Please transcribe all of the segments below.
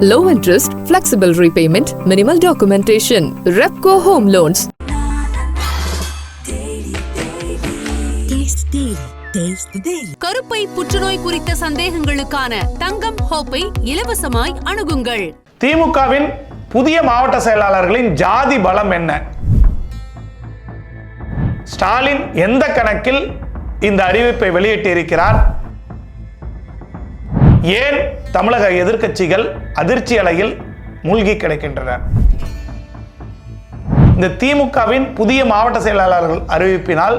low interest, flexible repayment, minimal documentation. Repco Home Loans. கருப்பை புற்றுநோய் குறித்த சந்தேகங்களுக்கான தங்கம் ஹோப்பை இலவசமாய் அணுகுங்கள். திமுகவின் புதிய மாவட்ட செயலாளர்களின் ஜாதி பலம் என்ன? ஸ்டாலின் எந்த கணக்கில் இந்த அறிவிப்பை வெளியிட்டிருக்கிறார்? ஏன் தமிழக எதிர்க்கட்சிகள் அதிர்ச்சி அலையில் மூழ்கி கிடக்கின்றன? இந்த திமுகவின் புதிய மாவட்ட செயலாளர்கள் அறிவிப்பினால்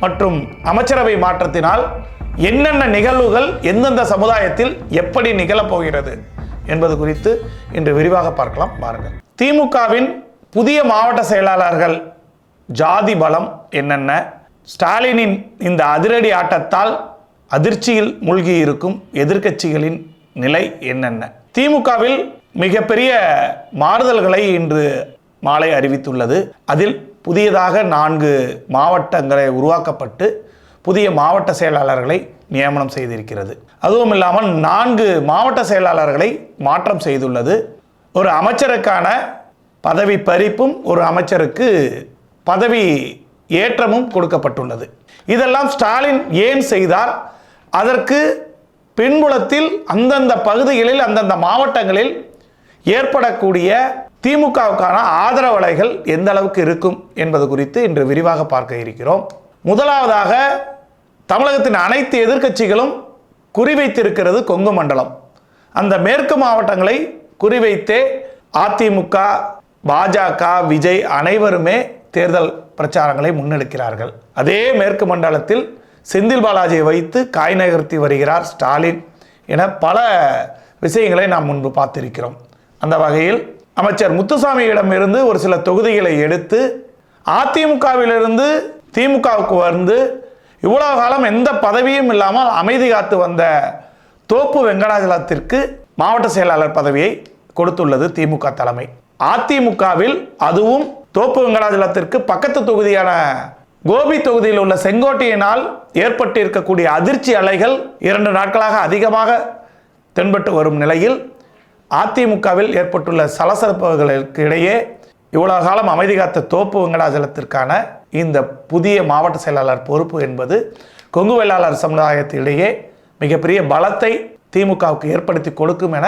மற்றும் அமைச்சரவை மாற்றத்தினால் என்னென்ன நிகழ்வுகள் எந்தெந்த சமுதாயத்தில் எப்படி நிகழப்போகிறது என்பது குறித்து இன்று விரிவாக பார்க்கலாம். பாருங்கள். திமுகவின் புதிய மாவட்ட செயலாளர்கள் ஜாதி பலம் என்னென்ன? ஸ்டாலினின் இந்த அதிரடி ஆட்டத்தால் அதிர்ச்சியில் மூழ்கி இருக்கும் எதிர்க்கட்சிகளின் நிலை என்னென்ன? திமுகவில் மிகப்பெரிய மாறுதல்களை இன்று மாலை அறிவித்துள்ளது. அதில் புதியதாக 4 மாவட்டங்களை உருவாக்கப்பட்டு புதிய மாவட்ட செயலாளர்களை நியமனம் செய்திருக்கிறது. அதுவும் இல்லாமல் 4 மாவட்ட செயலாளர்களை மாற்றம் செய்துள்ளது. ஒரு அமைச்சருக்கான பதவி பறிப்பும் ஒரு அமைச்சருக்கு பதவி ஏற்றமும் கொடுக்கப்பட்டுள்ளது. இதெல்லாம் ஸ்டாலின் ஏன் செய்தார்? அதற்கு பின்புலத்தில் அந்தந்த பகுதிகளில் அந்தந்த மாவட்டங்களில் ஏற்படக்கூடிய திமுகவுக்கான ஆதரவலைகள் எந்த அளவுக்கு இருக்கும் என்பது குறித்து இன்று விரிவாக பார்க்க இருக்கிறோம். முதலாவதாக தமிழகத்தின் அனைத்து எதிர்க்கட்சிகளும் குறிவைத்திருக்கிறது கொங்கு மண்டலம். அந்த மேற்கு மாவட்டங்களை குறிவைத்தே அதிமுக, பாஜக, விஜய் அனைவருமே தேர்தல் பிரச்சாரங்களை முன்னெடுக்கிறார்கள். அதே மேற்கு மண்டலத்தில் செந்தில் பாலாஜியை வைத்து காய் நகர்த்தி வருகிறார் ஸ்டாலின் என பல விஷயங்களை நாம் முன்பு பார்த்திருக்கிறோம். அந்த வகையில் அமைச்சர் முத்துசாமியிடம் இருந்து ஒரு சில தொகுதிகளை எடுத்து அதிமுகவிலிருந்து திமுகவுக்கு வந்து இவ்வளவு காலம் எந்த பதவியும் இல்லாமல் அமைதி காத்து வந்த தோப்பு வெங்கடாஜலத்திற்கு மாவட்ட செயலாளர் பதவியை கொடுத்துள்ளது திமுக தலைமை. அதிமுகவில் அதுவும் தோப்பு வெங்கடாஜலத்திற்கு பக்கத்து தொகுதியான கோபி தொகுதியில் உள்ள செங்கோட்டையினால் ஏற்பட்டு இருக்கக்கூடிய அதிர்ச்சி அலைகள் 2 நாட்களாக அதிகமாக தென்பட்டு வரும் நிலையில் அதிமுகவில் ஏற்பட்டுள்ள சலசலப்புகளுக்கு இடையே இவ்வளவு காலம் அமைதி காத்த தோப்பு வெங்கடாஜலத்திற்கான இந்த புதிய மாவட்ட செயலாளர் பொறுப்பு என்பது கொங்கு வேளாளர் சமுதாயத்திடையே மிகப்பெரிய பலத்தை திமுகவுக்கு ஏற்படுத்தி கொடுக்கும் என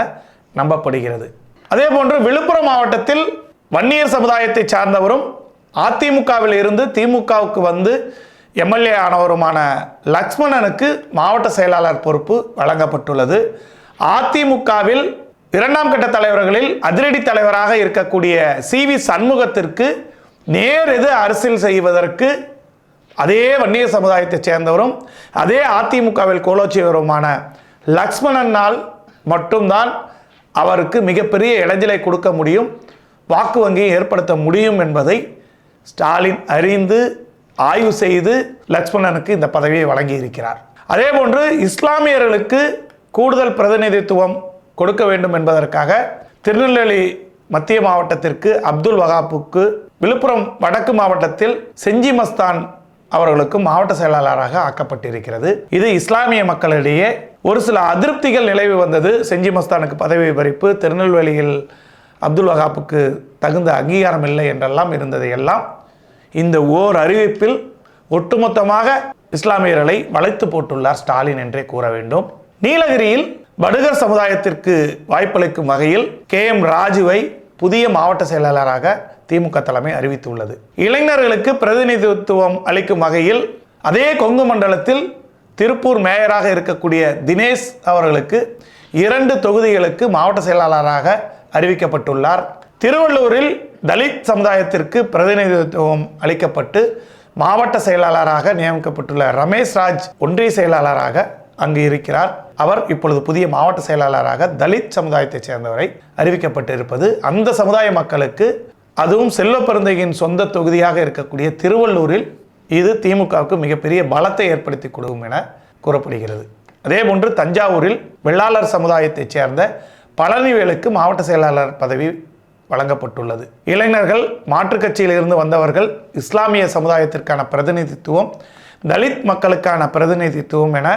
நம்பப்படுகிறது. அதே போன்று விழுப்புரம் மாவட்டத்தில் வன்னியர் சமுதாயத்தை சார்ந்தவரும் அதிமுகவில் இருந்து திமுகவுக்கு வந்து எம்எல்ஏ ஆனவருமான லக்ஷ்மணனுக்கு மாவட்ட செயலாளர் பொறுப்பு வழங்கப்பட்டுள்ளது. அதிமுகவில் 2ஆம் கட்ட தலைவர்களில் அதிரடி தலைவராக இருக்கக்கூடிய CV சண்முகத்திற்கு நேர் எது அரசியல் செய்வதற்கு அதே வன்னியர் சமுதாயத்தை சேர்ந்தவரும் அதே அதிமுகவில் கோலோச்சியவருமான லக்ஷ்மணனால் மட்டும்தான் அவருக்கு மிகப்பெரிய இடைஞ்சலை கொடுக்க முடியும், வாக்கு வங்கியை ஏற்படுத்த முடியும் என்பதை ஸ்டாலின் அறிந்து ஆய்வு செய்து லக்ஷ்மணனுக்கு இந்த பதவியை வழங்கி இருக்கிறார். அதே போன்று இஸ்லாமியர்களுக்கு கூடுதல் பிரதிநிதித்துவம் கொடுக்க வேண்டும் என்பதற்காக திருநெல்வேலி மத்திய மாவட்டத்திற்கு அப்துல் வகாப்புக்கு, விழுப்புரம் வடக்கு மாவட்டத்தில் செஞ்சி மஸ்தான் அவர்களுக்கு மாவட்ட செயலாளராக ஆக்கப்பட்டிருக்கிறது. இது இஸ்லாமிய மக்களிடையே ஒரு சில அதிருப்திகள் நிலவி வந்தது. செஞ்சி மஸ்தானுக்கு பதவி பறிப்பு, திருநெல்வேலியில் அப்துல் வகாப்புக்கு தகுந்த அங்கீகாரம் இல்லை என்றெல்லாம் இருந்ததை எல்லாம் இந்த ஓர் அறிவிப்பில் ஒட்டுமொத்தமாக இஸ்லாமியர்களை வளைத்து போட்டுள்ளார் ஸ்டாலின் என்றே கூற வேண்டும். நீலகிரியில் படுகர் சமுதாயத்திற்கு வாய்ப்பளிக்கும் வகையில் KM ராஜுவை புதிய மாவட்ட செயலாளராக திமுக தலைமை அறிவித்துள்ளது. இளைஞர்களுக்கு பிரதிநிதித்துவம் அளிக்கும் வகையில் அதே கொங்கு மண்டலத்தில் திருப்பூர் மேயராக இருக்கக்கூடிய தினேஷ் அவர்களுக்கு 2 தொகுதிகளுக்கு மாவட்ட செயலாளராக அறிவிக்கப்பட்டுள்ளார். திருவள்ளூரில் தலித் சமுதாயத்திற்கு பிரதிநிதித்துவம் அளிக்கப்பட்டு மாவட்ட செயலாளராக நியமிக்கப்பட்டுள்ள ரமேஷ் ராஜ் ஒன்றிய செயலாளராக அங்கு இருக்கிறார். அவர் இப்பொழுது புதிய மாவட்ட செயலாளராக தலித் சமுதாயத்தை சேர்ந்தவரை அறிவிக்கப்பட்டிருப்பது அந்த சமுதாய மக்களுக்கு, அதுவும் செல்வ பெருந்தகையின் சொந்த தொகுதியாக இருக்கக்கூடிய திருவள்ளூரில் இது திமுகவுக்கு மிகப்பெரிய பலத்தை ஏற்படுத்தி கொடுக்கும் என கூறப்படுகிறது. அதே போன்று தஞ்சாவூரில் வெள்ளாளர் சமுதாயத்தைச் சேர்ந்த பழனிவேலுக்கு மாவட்ட செயலாளர் பதவி வழங்கப்பட்டுள்ளது. இளைஞர்கள், மாற்றுக் கட்சியிலிருந்து வந்தவர்கள், இஸ்லாமிய சமுதாயத்திற்கான பிரதிநிதித்துவம், தலித் மக்களுக்கான பிரதிநிதித்துவம் என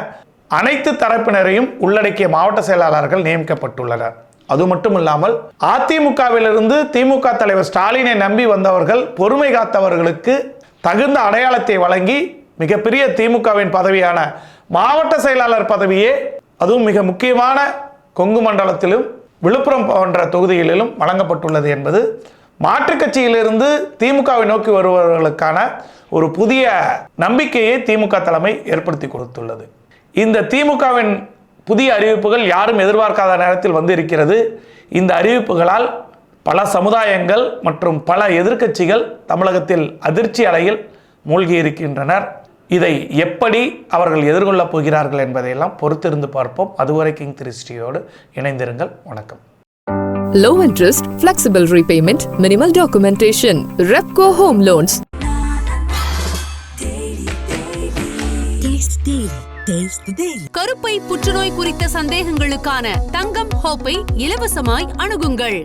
அனைத்து தரப்பினரையும் உள்ளடக்கிய மாவட்ட செயலாளர்கள் நியமிக்கப்பட்டுள்ளனர். அது மட்டும் இல்லாமல் அதிமுகவிலிருந்து திமுக தலைவர் ஸ்டாலினை நம்பி வந்தவர்கள், பொறுமை காத்தவர்களுக்கு தகுந்த அடையாளத்தை வழங்கி மிகப்பெரிய திமுகவின் பதவியான மாவட்ட செயலாளர் பதவியே, அதுவும் மிக முக்கியமான கொங்கு மண்டலத்திலும் விழுப்புரம் போன்ற தொகுதிகளிலும் வழங்கப்பட்டுள்ளது என்பது மாற்றுக் கட்சியிலிருந்து திமுகவை நோக்கி வருபவர்களுக்கான ஒரு புதிய நம்பிக்கையை திமுக தலைமை ஏற்படுத்தி கொடுத்துள்ளது. இந்த திமுகவின் புதிய அறிவிப்புகள் யாரும் எதிர்பார்க்காத நேரத்தில் வந்திருக்கிறது. இந்த அறிவிப்புகளால் பல சமுதாயங்கள் மற்றும் பல எதிர்க்கட்சிகள் தமிழகத்தில் அதிர்ச்சி அலையில் மூழ்கி இருக்கின்றனர். இதை எப்படி அவர்கள் எதிர்கொள்ளப் போகிறார்கள் என்பதையெல்லாம் பொறுத்திருந்து பார்ப்போம். அதுவரை கிங் 360யோடு இணைந்திருங்கள். வணக்கம். Low interest, flexible repayment, minimal documentation. Repco Home Loans. கருப்பை புற்றுநோய் குறித்த சந்தேகங்களுக்கான தங்கம் ஹோப்பை இலவசமாய் அணுகுங்கள்.